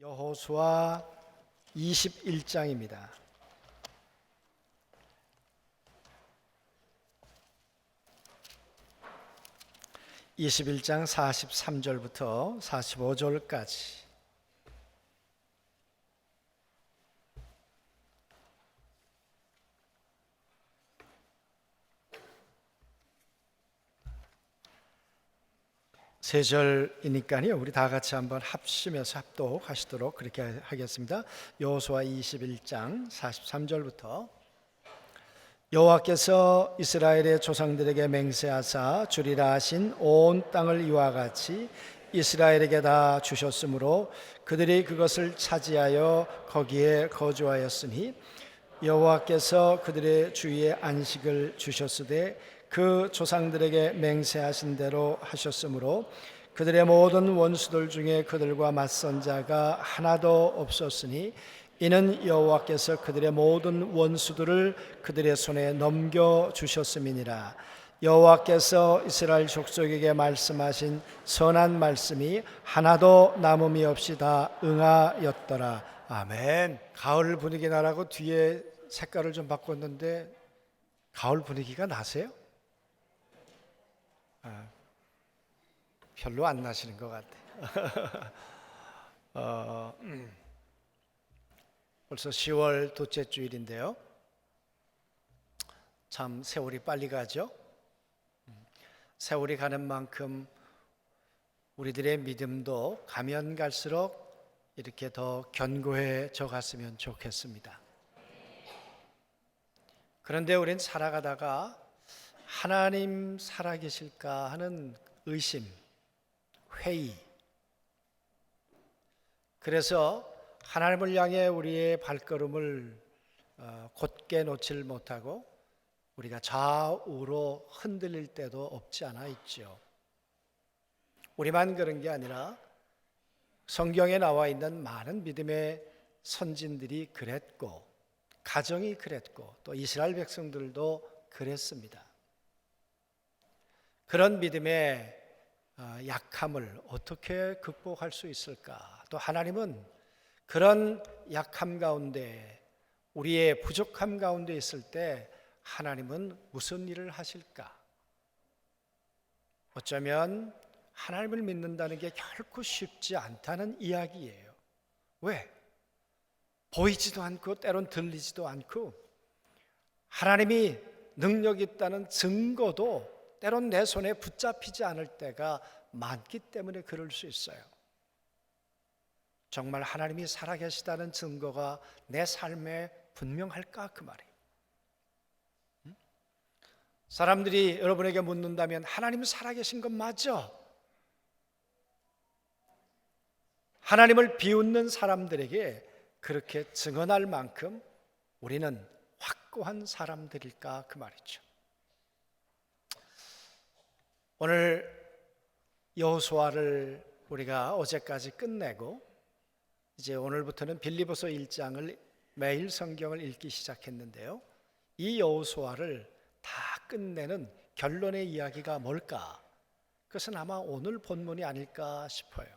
여호수아 21장입니다. (21장) 43절부터 45절까지. 세 절이니까요. 우리 다 같이 한번 합심해서 합독하시도록 그렇게 하겠습니다. 여호수아 21장 43절부터 여호와께서 이스라엘의 조상들에게 맹세하사 주리라 하신 온 땅을 이와 같이 이스라엘에게 다 주셨으므로 그들이 그것을 차지하여 거기에 거주하였으니 여호와께서 그들의 주위에 안식을 주셨으되 그 조상들에게 맹세하신 대로 하셨으므로 그들의 모든 원수들 중에 그들과 맞선 자가 하나도 없었으니 이는 여호와께서 그들의 모든 원수들을 그들의 손에 넘겨 주셨음이니라. 여호와께서 이스라엘 족속에게 말씀하신 선한 말씀이 하나도 남음이 없이 다 응하였더라. 아멘. 가을 분위기 나라고 뒤에 색깔을 좀 바꿨는데 가을 분위기가 나세요? 별로 안 나시는 것 같아요. 벌써 10월 둘째 주일인데요. 참 세월이 빨리 가죠. 세월이 가는 만큼 우리들의 믿음도 가면 갈수록 이렇게 더 견고해져 갔으면 좋겠습니다. 그런데 우린 살아가다가 하나님 살아계실까 하는 의심, 회의, 그래서 하나님을 향해 우리의 발걸음을 곧게 놓질 못하고 우리가 좌우로 흔들릴 때도 없지 않아 있죠. 우리만 그런 게 아니라 성경에 나와 있는 많은 믿음의 선진들이 그랬고, 가정이 그랬고, 또 이스라엘 백성들도 그랬습니다. 그런 믿음의 약함을 어떻게 극복할 수 있을까? 또 하나님은 그런 약함 가운데, 우리의 부족함 가운데 있을 때 하나님은 무슨 일을 하실까? 어쩌면 하나님을 믿는다는 게 결코 쉽지 않다는 이야기예요. 왜? 보이지도 않고 때론 들리지도 않고 하나님이 능력 있다는 증거도 때론 내 손에 붙잡히지 않을 때가 많기 때문에 그럴 수 있어요. 정말 하나님이 살아계시다는 증거가 내 삶에 분명할까? 그 말이에요. 사람들이 여러분에게 묻는다면 하나님 살아계신 건 맞죠? 하나님을 비웃는 사람들에게 그렇게 증언할 만큼 우리는 확고한 사람들일까? 그 말이죠. 오늘 여호수아를 우리가 어제까지 끝내고 이제 오늘부터는 빌립보서 1장을 매일 성경을 읽기 시작했는데요. 이 여호수아를 다 끝내는 결론의 이야기가 뭘까? 그것은 아마 오늘 본문이 아닐까 싶어요.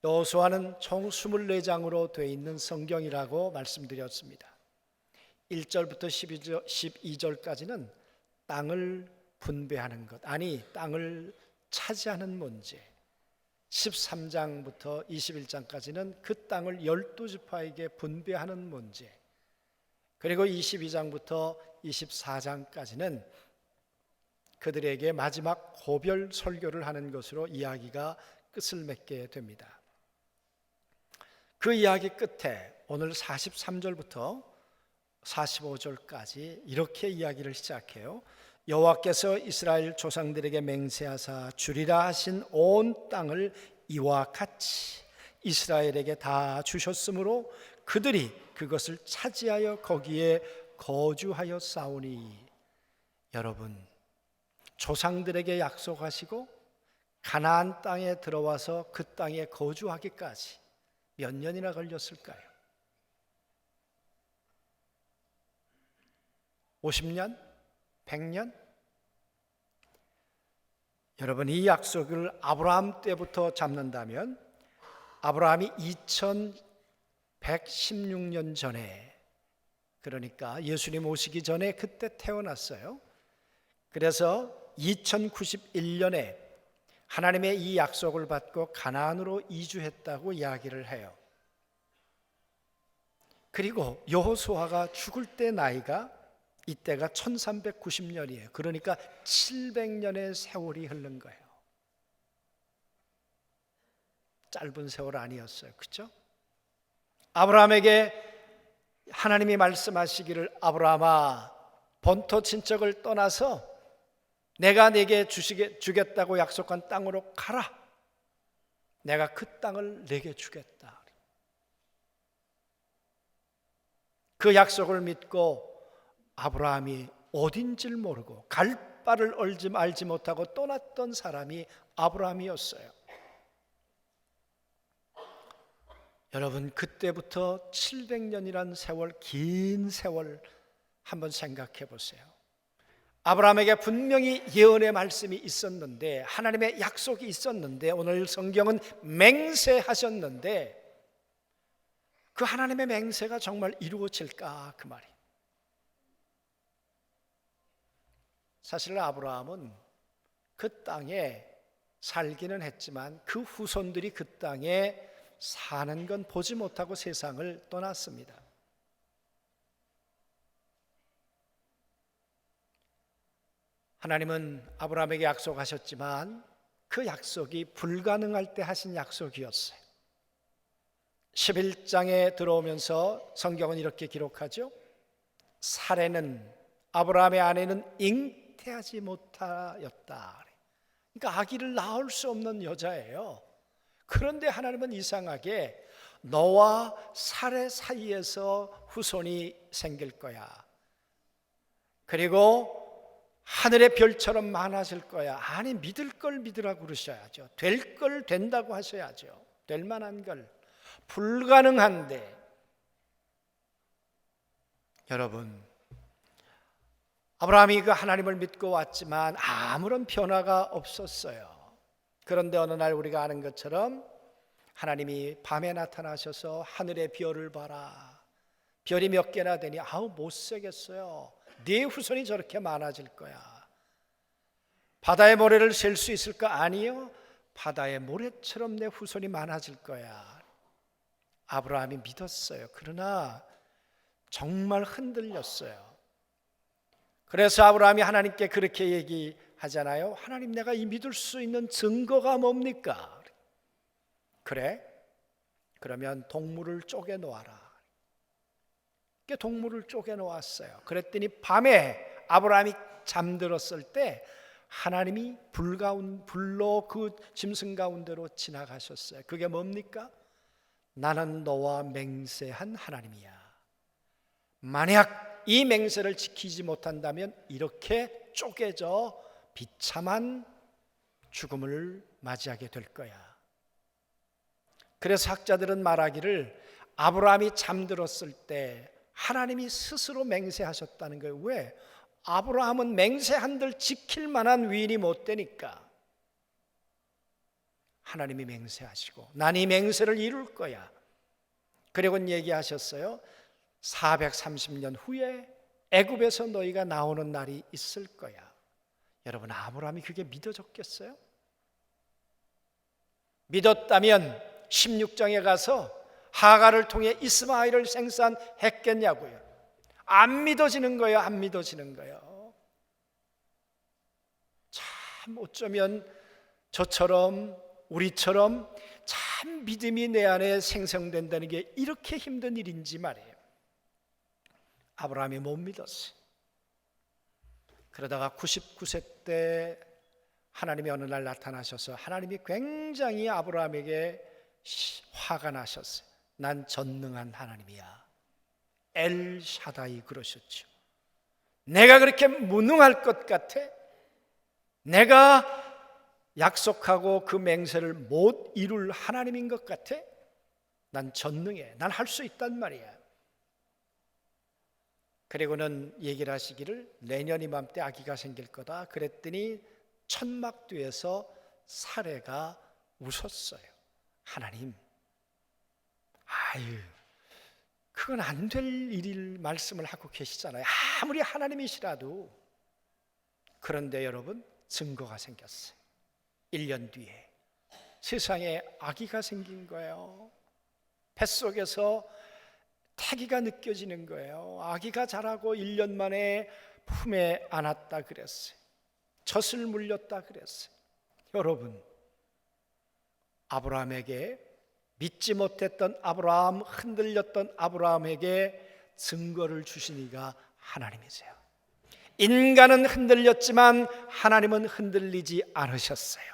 여호수아는 총 24장으로 되어 있는 성경이라고 말씀드렸습니다. 1절부터 12절까지는 땅을 분배하는 것, 아니 땅을 차지하는 문제, 13장부터 21장까지는 그 땅을 12지파에게 분배하는 문제, 그리고 22장부터 24장까지는 그들에게 마지막 고별 설교를 하는 것으로 이야기가 끝을 맺게 됩니다. 그 이야기 끝에 오늘 43절부터 45절까지 이렇게 이야기를 시작해요. 여호와께서 이스라엘 조상들에게 맹세하사 주리라 하신 온 땅을 이와 같이 이스라엘에게 다 주셨으므로 그들이 그것을 차지하여 거기에 거주하여 싸우니. 여러분, 조상들에게 약속하시고 가나안 땅에 들어와서 그 땅에 거주하기까지 몇 년이나 걸렸을까요? 50년? 100년? 여러분, 이 약속을 아브라함 때부터 잡는다면 아브라함이 2116년 전에, 그러니까 예수님 오시기 전에 그때 태어났어요. 그래서 2091년에 하나님의 이 약속을 받고 가나안으로 이주했다고 이야기를 해요. 그리고 여호수아가 죽을 때 나이가 이때가 1390년이에요. 그러니까 700년의 세월이 흐른 거예요. 짧은 세월 아니었어요. 그렇죠? 아브라함에게 하나님이 말씀하시기를, 아브라함아, 본토 친척을 떠나서 내가 네게 주겠다고 약속한 땅으로 가라. 내가 그 땅을 네게 주겠다. 그 약속을 믿고 아브라함이 어딘지를 모르고 갈 바를 알지 못하고 떠났던 사람이 아브라함이었어요. 여러분, 그때부터 700년이란 세월, 긴 세월 한번 생각해 보세요. 아브라함에게 분명히 예언의 말씀이 있었는데, 하나님의 약속이 있었는데, 오늘 성경은 맹세하셨는데 그 하나님의 맹세가 정말 이루어질까, 그 말이. 사실 아브라함은 그 땅에 살기는 했지만 그 후손들이 그 땅에 사는 건 보지 못하고 세상을 떠났습니다. 하나님은 아브라함에게 약속하셨지만 그 약속이 불가능할 때 하신 약속이었어요. 11장에 들어오면서 성경은 이렇게 기록하죠. 사레는, 아브라함의 아내는 잉태하지 못하였다. 그러니까 아기를 낳을 수 없는 여자예요. 그런데 하나님은 이상하게 너와 사레 사이에서 후손이 생길 거야. 그리고 하늘의 별처럼 많아질 거야. 아니, 믿을 걸 믿으라고 그러셔야죠. 될 걸 된다고 하셔야죠. 될 만한 걸. 불가능한데, 여러분, 아브라함이 그 하나님을 믿고 왔지만 아무런 변화가 없었어요. 그런데 어느 날 우리가 아는 것처럼 하나님이 밤에 나타나셔서 하늘의 별을 봐라. 별이 몇 개나 되니, 아우 못 세겠어요. 네 후손이 저렇게 많아질 거야. 바다의 모래를 셀 수 있을까? 아니요. 바다의 모래처럼 내 후손이 많아질 거야. 아브라함이 믿었어요. 그러나 정말 흔들렸어요. 그래서 아브라함이 하나님께 그렇게 얘기하잖아요. 하나님, 내가 이 믿을 수 있는 증거가 뭡니까? 그래? 그러면 동물을 쪼개 놓아라. 동물을 쪼개 놓았어요. 그랬더니 밤에 아브라함이 잠들었을 때 하나님이 불로 그 짐승 가운데로 지나가셨어요. 그게 뭡니까? 나는 너와 맹세한 하나님이야. 만약 이 맹세를 지키지 못한다면 이렇게 쪼개져 비참한 죽음을 맞이하게 될 거야. 그래서 학자들은 말하기를 아브라함이 잠들었을 때 하나님이 스스로 맹세하셨다는 거예요. 왜? 아브라함은 맹세한들 지킬 만한 위인이 못 되니까 하나님이 맹세하시고 난 이 맹세를 이룰 거야. 그리고는 얘기하셨어요. 430년 후에 애굽에서 너희가 나오는 날이 있을 거야. 여러분, 아브라함이 그게 믿어졌겠어요? 믿었다면 16장에 가서 하갈을 통해 이스마엘을 생산했겠냐고요. 안 믿어지는 거예요. 안 믿어지는 거예요. 참 어쩌면 저처럼 우리처럼 참 믿음이 내 안에 생성된다는 게 이렇게 힘든 일인지 말이에요. 아브라함이 못 믿었어요. 그러다가 99세 때 하나님이 어느 날 나타나셔서 하나님이 굉장히 아브라함에게 화가 나셨어요. 난 전능한 하나님이야. 엘샤다이 그러셨죠. 내가 그렇게 무능할 것 같아? 내가 약속하고 그 맹세를 못 이룰 하나님인 것 같아? 난 전능해. 난 할 수 있단 말이야. 그리고는 얘기를 하시기를 내년 이맘때 아기가 생길 거다. 그랬더니 천막 뒤에서 사례가 웃었어요. 하나님, 그건 안 될 일일 말씀을 하고 계시잖아요. 아무리 하나님이시라도. 그런데 여러분, 증거가 생겼어요. 1년 뒤에 세상에 아기가 생긴 거예요. 뱃속에서 태기가 느껴지는 거예요. 아기가 자라고 1년 만에 품에 안았다 그랬어요. 젖을 물렸다 그랬어요. 여러분, 아브라함에게, 믿지 못했던 아브라함, 흔들렸던 아브라함에게 증거를 주신 이가 하나님이세요. 인간은 흔들렸지만 하나님은 흔들리지 않으셨어요.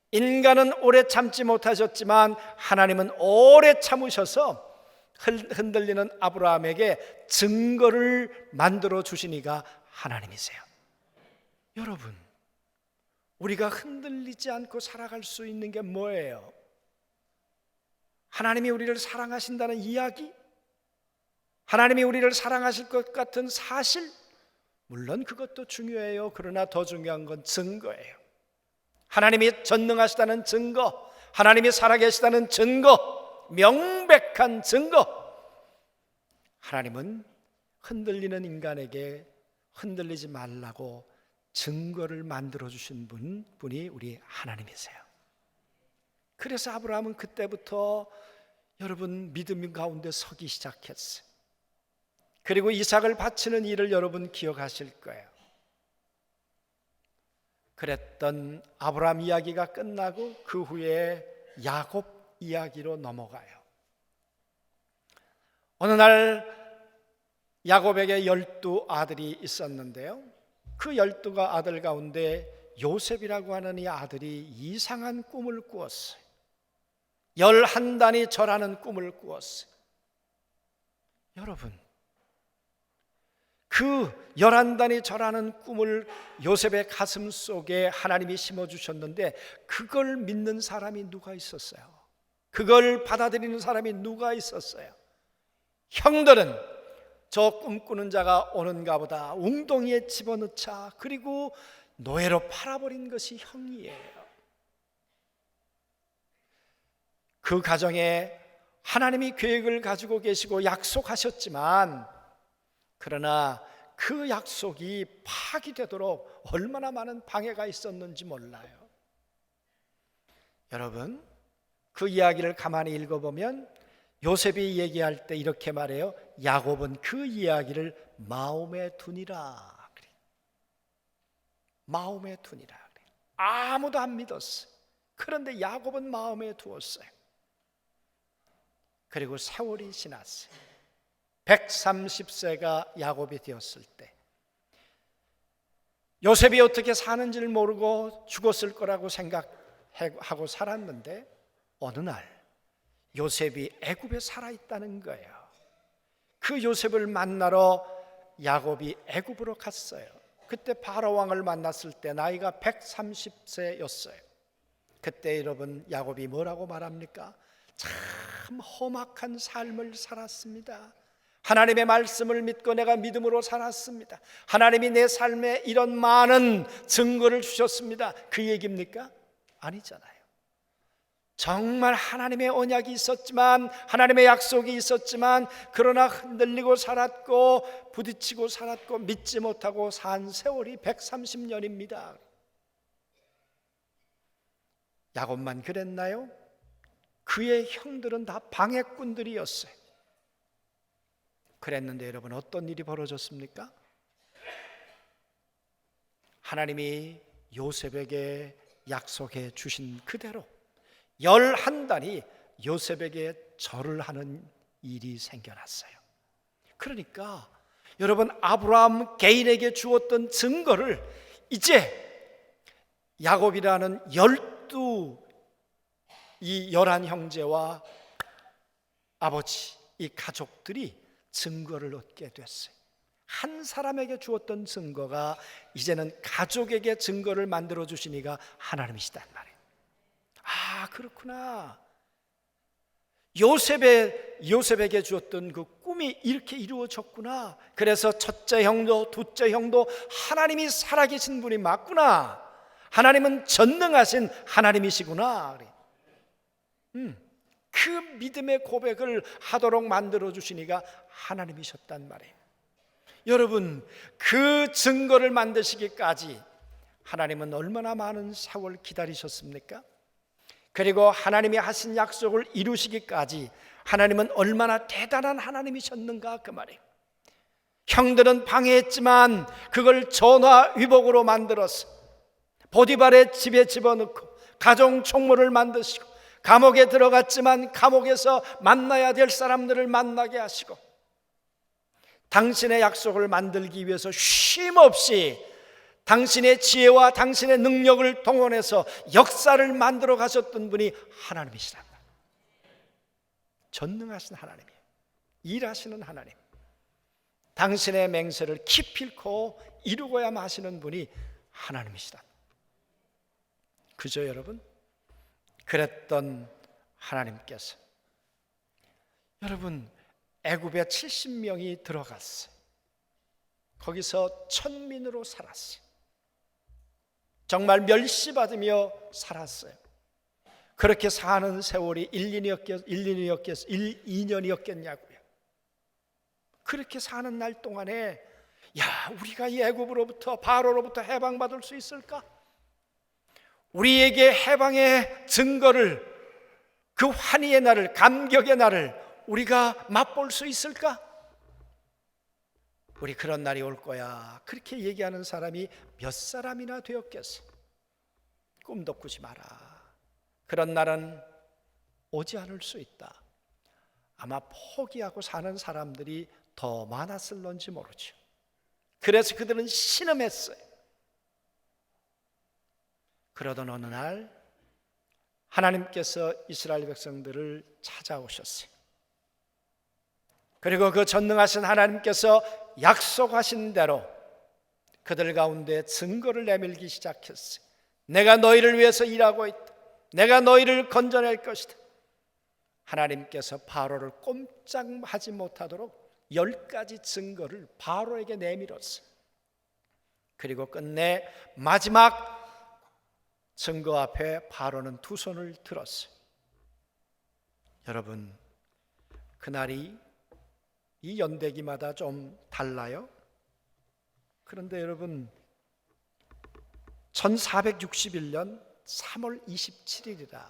인간은 오래 참지 못하셨지만 하나님은 오래 참으셔서 흔들리는 아브라함에게 증거를 만들어 주신 이가 하나님이세요. 여러분, 우리가 흔들리지 않고 살아갈 수 있는 게 뭐예요? 하나님이 우리를 사랑하신다는 이야기? 하나님이 우리를 사랑하실 것 같은 사실? 물론 그것도 중요해요. 그러나 더 중요한 건 증거예요. 하나님이 전능하시다는 증거, 하나님이 살아계시다는 증거, 명백한 증거. 하나님은 흔들리는 인간에게 흔들리지 말라고 증거를 만들어 주신 분이 우리 하나님이세요. 그래서 아브라함은 그때부터 여러분 믿음 가운데 서기 시작했어요. 그리고 이삭을 바치는 일을 여러분 기억하실 거예요. 그랬던 아브라함 이야기가 끝나고 그 후에 야곱 이야기로 넘어가요. 어느 날 야곱에게 12 아들이 있었는데요, 그 12 아들 가운데 요셉이라고 하는 이 아들이 이상한 꿈을 꾸었어요. 11단이 절하는 꿈을 꾸었어요. 여러분, 그 11단이 절하는 꿈을 요셉의 가슴 속에 하나님이 심어주셨는데 그걸 믿는 사람이 누가 있었어요? 그걸 받아들이는 사람이 누가 있었어요? 형들은 저 꿈꾸는 자가 오는가 보다, 웅덩이에 집어넣자, 그리고 노예로 팔아버린 것이 형이에요. 그 가정에 하나님이 계획을 가지고 계시고 약속하셨지만, 그러나 그 약속이 파기되도록 얼마나 많은 방해가 있었는지 몰라요. 여러분, 그 이야기를 가만히 읽어보면 요셉이 얘기할 때 이렇게 말해요. 야곱은 그 이야기를 마음에 두니라. 마음에 두니라. 아무도 안 믿었어요. 그런데 야곱은 마음에 두었어요. 그리고 세월이 지났어요. 130세가 야곱이 되었을 때 요셉이 어떻게 사는지를 모르고 죽었을 거라고 생각하고 살았는데 어느 날 요셉이 애굽에 살아있다는 거예요. 그 요셉을 만나러 야곱이 애굽으로 갔어요. 그때 바로 왕을 만났을 때 나이가 130세였어요. 그때 여러분 야곱이 뭐라고 말합니까? 참 험악한 삶을 살았습니다. 하나님의 말씀을 믿고 내가 믿음으로 살았습니다. 하나님이 내 삶에 이런 많은 증거를 주셨습니다. 그 얘기입니까? 아니잖아요. 정말 하나님의 언약이 있었지만, 하나님의 약속이 있었지만, 그러나 흔들리고 살았고 부딪히고 살았고 믿지 못하고 산 세월이 130년입니다. 야곱만 그랬나요? 그의 형들은 다 방해꾼들이었어요. 그랬는데 여러분, 어떤 일이 벌어졌습니까? 하나님이 요셉에게 약속해 주신 그대로 11단이 요셉에게 절을 하는 일이 생겨났어요. 그러니까 여러분, 아브라함 개인에게 주었던 증거를 이제 야곱이라는 11 형제와 아버지, 이 가족들이 증거를 얻게 됐어요. 한 사람에게 주었던 증거가 이제는 가족에게 증거를 만들어 주신 이가 하나님이시단 말이에요. 아, 그렇구나. 요셉에게 주었던 그 꿈이 이렇게 이루어졌구나. 그래서 첫째 형도 둘째 형도 하나님이 살아계신 분이 맞구나. 하나님은 전능하신 하나님이시구나. 그 믿음의 고백을 하도록 만들어 주시니가 하나님이셨단 말이에요. 여러분, 그 증거를 만드시기까지 하나님은 얼마나 많은 세월 기다리셨습니까? 그리고 하나님이 하신 약속을 이루시기까지 하나님은 얼마나 대단한 하나님이셨는가, 그 말이에요. 형들은 방해했지만 그걸 전화위복으로 만들어서 보디발의 집에 집어넣고 가정 총무를 만드시고, 감옥에 들어갔지만 감옥에서 만나야 될 사람들을 만나게 하시고, 당신의 약속을 만들기 위해서 쉼없이 당신의 지혜와 당신의 능력을 동원해서 역사를 만들어 가셨던 분이 하나님이시다. 전능하신 하나님이에요. 일하시는 하나님. 당신의 맹세를 기필코 이루고야 마시는 분이 하나님이시다. 그죠, 여러분? 그랬던 하나님께서, 여러분, 애굽에 70명이 들어갔어요. 거기서 천민으로 살았어요. 정말 멸시받으며 살았어요. 그렇게 사는 세월이 2년이었겠냐고요. 그렇게 사는 날 동안에 우리가 이 애굽으로부터, 바로로부터 해방받을 수 있을까? 우리에게 해방의 증거를, 그 환희의 날을, 감격의 날을 우리가 맛볼 수 있을까? 우리 그런 날이 올 거야, 그렇게 얘기하는 사람이 몇 사람이나 되었겠어. 꿈도 꾸지 마라. 그런 날은 오지 않을 수 있다. 아마 포기하고 사는 사람들이 더 많았을런지 모르죠. 그래서 그들은 신음했어요. 그러던 어느 날 하나님께서 이스라엘 백성들을 찾아오셨어요. 그리고 그 전능하신 하나님께서 약속하신 대로 그들 가운데 증거를 내밀기 시작했어요. 내가 너희를 위해서 일하고 있다. 내가 너희를 건져낼 것이다. 하나님께서 바로를 꼼짝하지 못하도록 10가지 증거를 바로에게 내밀었어요. 그리고 끝내 마지막 증거 앞에 바로는 두 손을 들었어요. 여러분, 그날이 이 연대기마다 좀 달라요. 그런데 여러분, 1461년 3월 27일이라.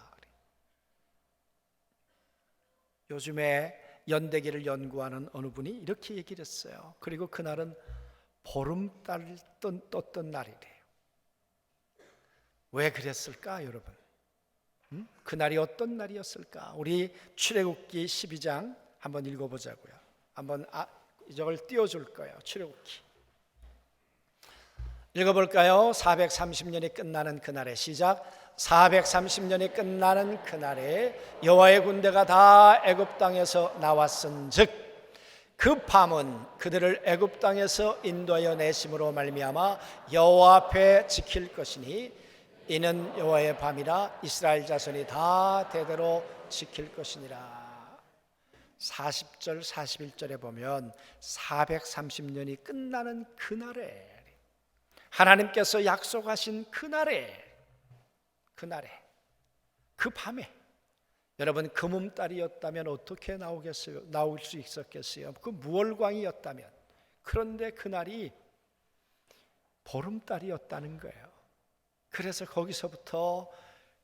요즘에 연대기를 연구하는 어느 분이 이렇게 얘기를 했어요. 그리고 그날은 보름달 떴던 날이래요. 왜 그랬을까, 여러분? 그날이 어떤 날이었을까? 우리 출애굽기 12장 한번 읽어보자고요. 한번 이걸 띄워줄 거예요. 출애굽기 읽어볼까요? 430년이 끝나는 그날에, 시작. 430년이 끝나는 그날에 여호와의 군대가 다 애굽 땅에서 나왔은즉 그 밤은 그들을 애굽 땅에서 인도하여 내심으로 말미암아 여호와 앞에 지킬 것이니 이는 여호와의 밤이라 이스라엘 자손이 다 대대로 지킬 것이니라. 40절 41절에 보면 430년이 끝나는 그날에, 하나님께서 약속하신 그날에, 그 밤에, 여러분, 금음달이었다면 어떻게 나올 수 있었겠어요? 그 무월광이었다면. 그런데 그날이 보름달이었다는 거예요. 그래서 거기서부터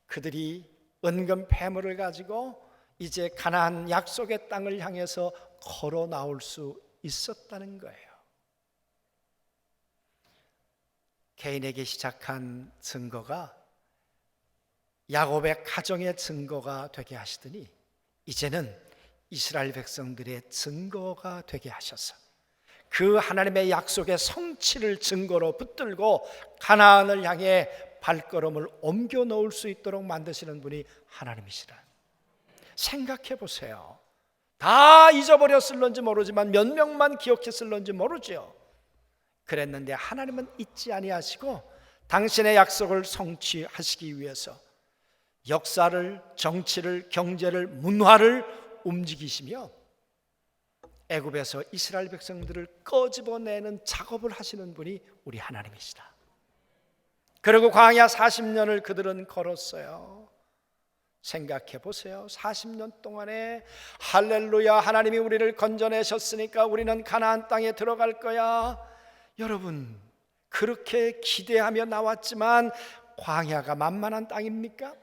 그들이 은금 패물을 가지고 이제 가나안 약속의 땅을 향해서 걸어 나올 수 있었다는 거예요. 개인에게 시작한 증거가 야곱의 가정의 증거가 되게 하시더니 이제는 이스라엘 백성들의 증거가 되게 하셔서 그 하나님의 약속의 성취를 증거로 붙들고 가나안을 향해 발걸음을 옮겨 놓을 수 있도록 만드시는 분이 하나님이시라. 생각해 보세요. 다 잊어버렸을런지 모르지만 몇 명만 기억했을런지 모르죠. 그랬는데 하나님은 잊지 아니하시고 당신의 약속을 성취하시기 위해서 역사를, 정치를, 경제를, 문화를 움직이시며 애굽에서 이스라엘 백성들을 꺼집어내는 작업을 하시는 분이 우리 하나님이시다. 그리고 광야 40년을 그들은 걸었어요. 생각해 보세요. 40년 동안에 할렐루야, 하나님이 우리를 건져내셨으니까 우리는 가나안 땅에 들어갈 거야. 여러분, 그렇게 기대하며 나왔지만 광야가 만만한 땅입니까?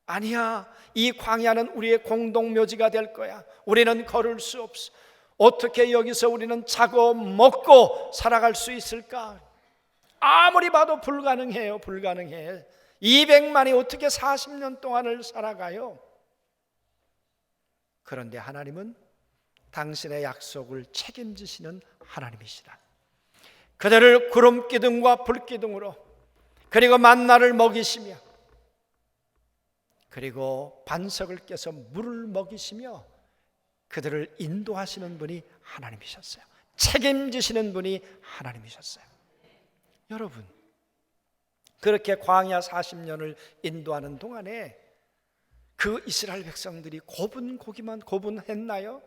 아니야. 이 광야는 우리의 공동묘지가 될 거야. 우리는 걸을 수 없어. 어떻게 여기서 우리는 자고 먹고 살아갈 수 있을까? 아무리 봐도 불가능해요. 불가능해. 200만이 어떻게 40년 동안을 살아가요? 그런데 하나님은 당신의 약속을 책임지시는 하나님이시다. 그들을 구름 기둥과 불 기둥으로, 그리고 만나를 먹이시며, 그리고 반석을 깨서 물을 먹이시며 그들을 인도하시는 분이 하나님이셨어요. 책임지시는 분이 하나님이셨어요. 여러분, 그렇게 광야 40년을 인도하는 동안에 그 이스라엘 백성들이 고분고기만 고분했나요?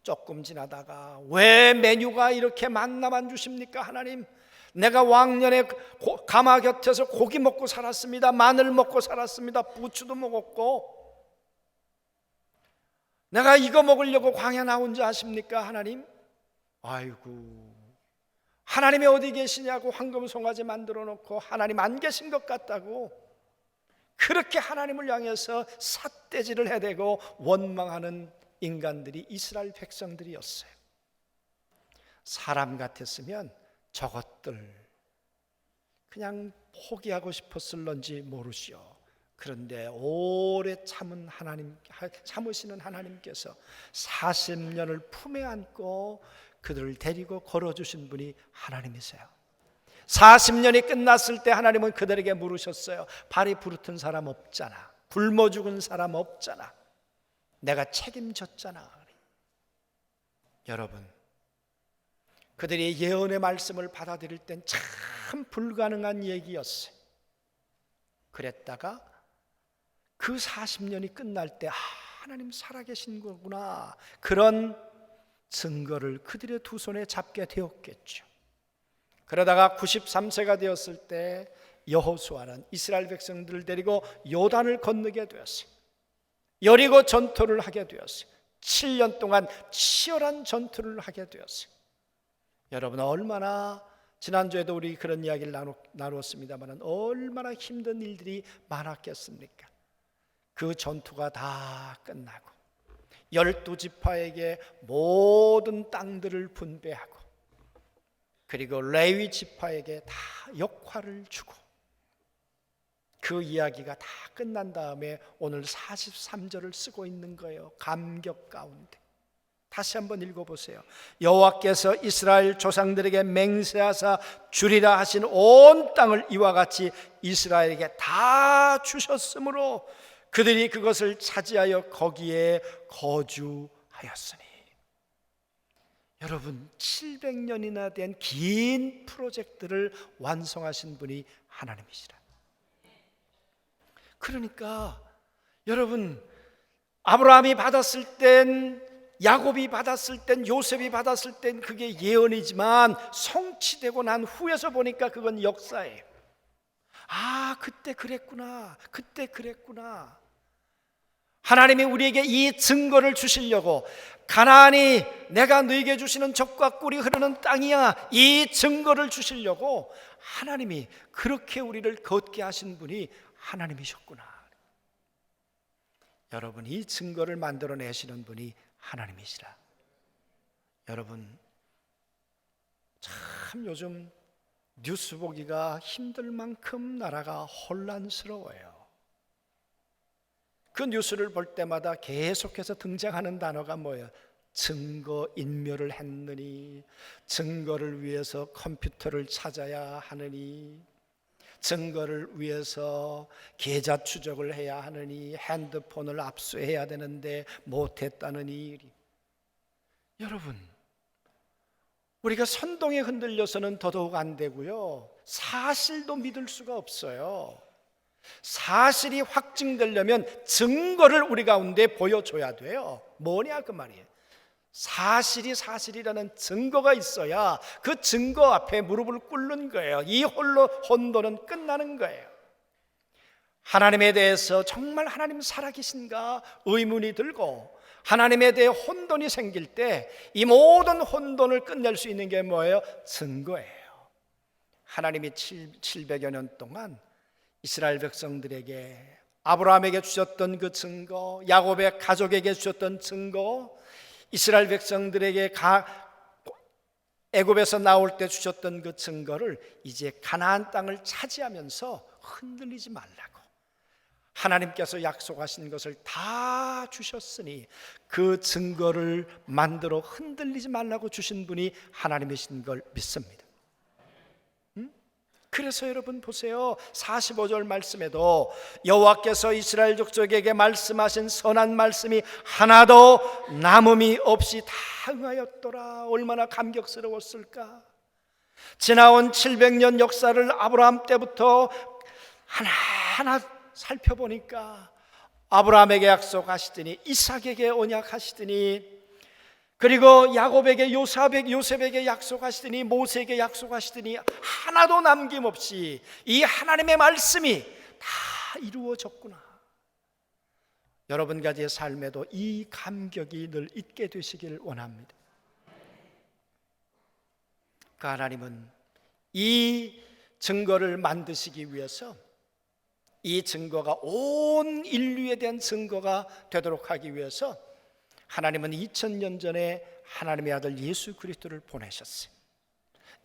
조금 지나다가 왜 메뉴가 이렇게 만나만 주십니까? 하나님, 내가 왕년에 가마 곁에서 고기 먹고 살았습니다. 마늘 먹고 살았습니다. 부추도 먹었고, 내가 이거 먹으려고 광야 나온 줄 아십니까? 하나님, 아이고, 하나님이 어디 계시냐고 황금 송아지 만들어 놓고 하나님 안 계신 것 같다고 그렇게 하나님을 향해서 삿대질을 해대고 원망하는 인간들이 이스라엘 백성들이었어요. 사람 같았으면 저것들 그냥 포기하고 싶었을런지 모르시오. 그런데 오래 참으시는 하나님께서 40년을 품에 안고 그들을 데리고 걸어주신 분이 하나님이세요. 40년이 끝났을 때 하나님은 그들에게 물으셨어요. 발이 부르튼 사람 없잖아. 굶어 죽은 사람 없잖아. 내가 책임졌잖아. 여러분, 그들이 예언의 말씀을 받아들일 땐 참 불가능한 얘기였어요. 그랬다가 그 40년이 끝날 때 하나님 살아계신 거구나, 그런 증거를 그들의 두 손에 잡게 되었겠죠. 그러다가 93세가 되었을 때 여호수아는 이스라엘 백성들을 데리고 요단을 건너게 되었어요. 여리고 전투를 하게 되었어요. 7년 동안 치열한 전투를 하게 되었어요. 여러분, 얼마나, 지난주에도 우리 그런 이야기를 나눴습니다만 얼마나 힘든 일들이 많았겠습니까? 그 전투가 다 끝나고 12지파에게 모든 땅들을 분배하고, 그리고 레위 지파에게 다 역할을 주고, 그 이야기가 다 끝난 다음에 오늘 43절을 쓰고 있는 거예요. 감격 가운데. 다시 한번 읽어보세요. 여호와께서 이스라엘 조상들에게 맹세하사 주리라 하신 온 땅을 이와 같이 이스라엘에게 다 주셨으므로 그들이 그것을 차지하여 거기에 거주하였으니. 여러분, 700년이나 된 긴 프로젝트를 완성하신 분이 하나님이시라. 그러니까 여러분, 아브라함이 받았을 땐, 야곱이 받았을 땐, 요셉이 받았을 땐 그게 예언이지만 성취되고 난 후에서 보니까 그건 역사예요. 아, 그때 그랬구나. 그때 그랬구나. 하나님이 우리에게 이 증거를 주시려고, 가나안이 내가 너에게 주시는 젖과 꿀이 흐르는 땅이야, 이 증거를 주시려고 하나님이 그렇게 우리를 걷게 하신 분이 하나님이셨구나. 여러분, 이 증거를 만들어내시는 분이 하나님이시라. 여러분, 참 요즘 뉴스 보기가 힘들 만큼 나라가 혼란스러워요. 그 뉴스를 볼 때마다 계속해서 등장하는 단어가 뭐예요? 증거인멸을 했느니, 증거를 위해서 컴퓨터를 찾아야 하느니, 증거를 위해서 계좌 추적을 해야 하느니, 핸드폰을 압수해야 되는데 못했다느니. 여러분, 우리가 선동에 흔들려서는 더더욱 안 되고요, 사실도 믿을 수가 없어요. 사실이 확증되려면 증거를 우리 가운데 보여줘야 돼요. 뭐냐 그 말이에요. 사실이 사실이라는 증거가 있어야 그 증거 앞에 무릎을 꿇는 거예요. 이 홀로 혼돈은 끝나는 거예요. 하나님에 대해서 정말 하나님 살아계신가 의문이 들고 하나님에 대해 혼돈이 생길 때 이 모든 혼돈을 끝낼 수 있는 게 뭐예요? 증거예요. 하나님이 700여 년 동안 이스라엘 백성들에게 아브라함에게 주셨던 그 증거, 야곱의 가족에게 주셨던 증거, 이스라엘 백성들에게 애굽에서 나올 때 주셨던 그 증거를 이제 가나안 땅을 차지하면서 흔들리지 말라고 하나님께서 약속하신 것을 다 주셨으니 그 증거를 만들어 흔들리지 말라고 주신 분이 하나님이신 걸 믿습니다. 그래서 여러분 보세요. 45절 말씀에도 여호와께서 이스라엘 족속에게 말씀하신 선한 말씀이 하나도 남음이 없이 다 응하였더라. 얼마나 감격스러웠을까. 지나온 700년 역사를 아브라함 때부터 하나하나 살펴보니까 아브라함에게 약속하시더니 이삭에게 언약하시더니 그리고 야곱에게 요셉에게 약속하시더니 모세에게 약속하시더니 하나도 남김없이 이 하나님의 말씀이 다 이루어졌구나. 여러분 가지의 삶에도 이 감격이 늘 있게 되시길 원합니다. 그 하나님은 이 증거를 만드시기 위해서 이 증거가 온 인류에 대한 증거가 되도록 하기 위해서 하나님은 2000년 전에 하나님의 아들 예수 그리스도를 보내셨어요.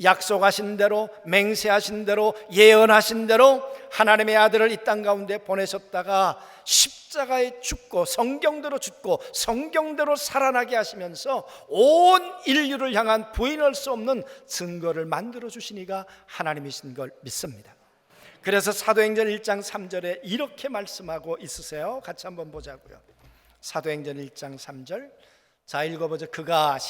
약속하신 대로, 맹세하신 대로, 예언하신 대로 하나님의 아들을 이 땅 가운데 보내셨다가 십자가에 죽고 성경대로 죽고 성경대로 살아나게 하시면서 온 인류를 향한 부인할 수 없는 증거를 만들어 주시니가 하나님이신 걸 믿습니다. 그래서 사도행전 1장 3절에 이렇게 말씀하고 있으세요. 같이 한번 보자고요. 사도행전 1장 3절. 자, 읽어보죠. 그가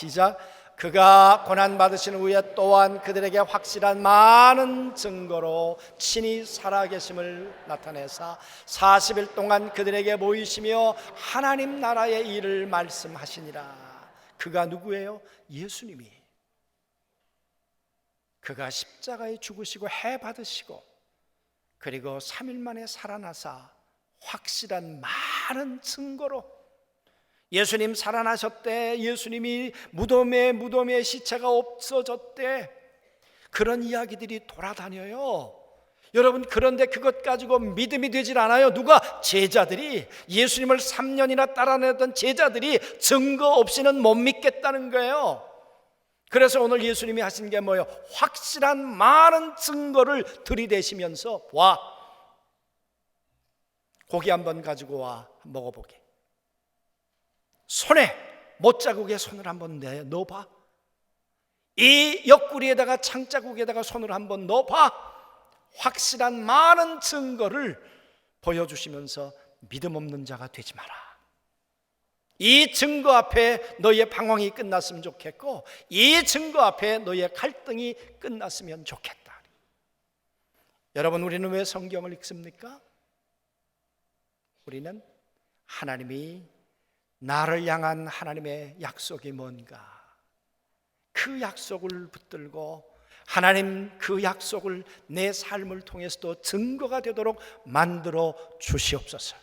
고난받으신 후에 또한 그들에게 확실한 많은 증거로 친히 살아계심을 나타내사 40일 동안 그들에게 보이시며 하나님 나라의 일을 말씀하시니라. 그가 누구예요? 예수님이. 그가 십자가에 죽으시고 해 받으시고 그리고 3일 만에 살아나사 확실한 많은 증거로 예수님 살아나셨대, 예수님이 무덤에 시체가 없어졌대, 그런 이야기들이 돌아다녀요. 여러분, 그런데 그것 가지고 믿음이 되질 않아요. 누가? 제자들이, 예수님을 3년이나 따라내던 제자들이 증거 없이는 못 믿겠다는 거예요. 그래서 오늘 예수님이 하신 게 뭐예요? 확실한 많은 증거를 들이대시면서 와, 고기 한번 가지고 와, 먹어보게. 손에 못자국에 손을 한번 넣어봐. 이 옆구리에다가 창자국에다가 손을 한번 넣어봐. 확실한 많은 증거를 보여주시면서 믿음 없는 자가 되지 마라. 이 증거 앞에 너의 방황이 끝났으면 좋겠고 이 증거 앞에 너의 갈등이 끝났으면 좋겠다. 여러분, 우리는 왜 성경을 읽습니까? 우리는 하나님이 나를 향한 하나님의 약속이 뭔가, 그 약속을 붙들고 하나님 그 약속을 내 삶을 통해서도 증거가 되도록 만들어 주시옵소서.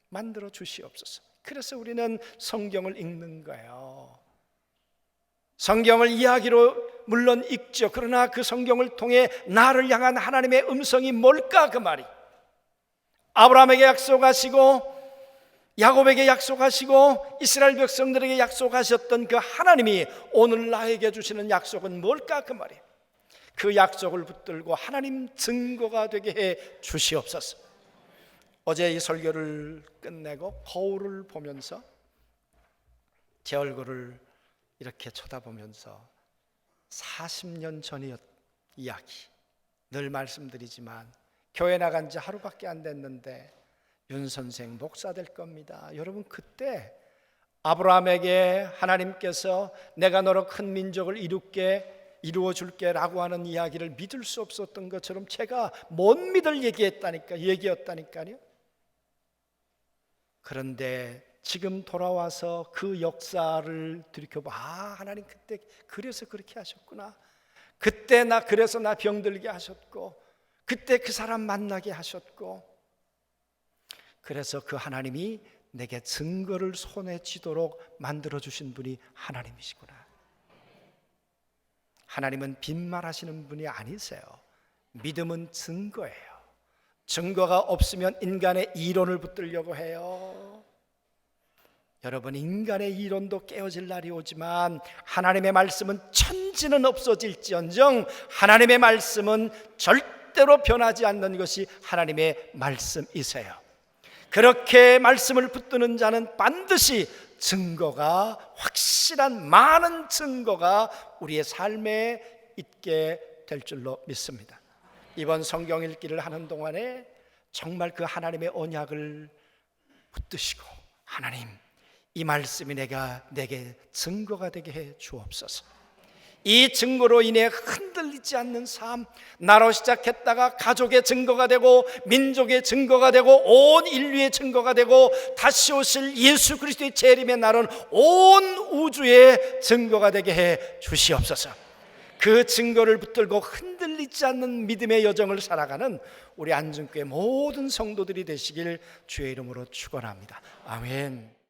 만들어 주시옵소서. 그래서 우리는 성경을 읽는 거예요. 성경을 이야기로 물론 읽죠. 그러나 그 성경을 통해 나를 향한 하나님의 음성이 뭘까? 그 말이 아브라함에게 약속하시고 야곱에게 약속하시고 이스라엘 백성들에게 약속하셨던 그 하나님이 오늘 나에게 주시는 약속은 뭘까? 그 말이에요. 그 약속을 붙들고 하나님 증거가 되게 해 주시옵소서. 어제 이 설교를 끝내고 거울을 보면서 제 얼굴을 이렇게 쳐다보면서 40년 전의 이야기, 늘 말씀드리지만 교회 나간 지 하루밖에 안 됐는데 윤 선생 목사 될 겁니다. 여러분, 그때 아브라함에게 하나님께서 내가 너로 큰 민족을 이루어 줄게 라고 하는 이야기를 믿을 수 없었던 것처럼 제가 못 믿을 얘기였다니까요. 그런데 지금 돌아와서 그 역사를 들이켜봐. 하나님 그때 그래서 그렇게 하셨구나. 그때 그래서 나 병들게 하셨고, 그때 그 사람 만나게 하셨고, 그래서 그 하나님이 내게 증거를 손에 쥐도록 만들어주신 분이 하나님이시구나. 하나님은 빈말하시는 분이 아니세요. 믿음은 증거예요. 증거가 없으면 인간의 이론을 붙들려고 해요. 여러분, 인간의 이론도 깨어질 날이 오지만 하나님의 말씀은 천지는 없어질지언정 하나님의 말씀은 절대로 변하지 않는 것이 하나님의 말씀이세요. 그렇게 말씀을 붙드는 자는 반드시 증거가, 확실한 많은 증거가 우리의 삶에 있게 될 줄로 믿습니다. 이번 성경 읽기를 하는 동안에 정말 그 하나님의 언약을 붙드시고, 하나님, 이 말씀이 내게 증거가 되게 해 주옵소서. 이 증거로 인해 흔들리지 않는 삶, 나로 시작했다가 가족의 증거가 되고, 민족의 증거가 되고, 온 인류의 증거가 되고, 다시 오실 예수 그리스도의 재림의 날은 온 우주의 증거가 되게 해 주시옵소서. 그 증거를 붙들고 흔들리지 않는 믿음의 여정을 살아가는 우리 안중교회 모든 성도들이 되시길 주의 이름으로 축원합니다. 아멘.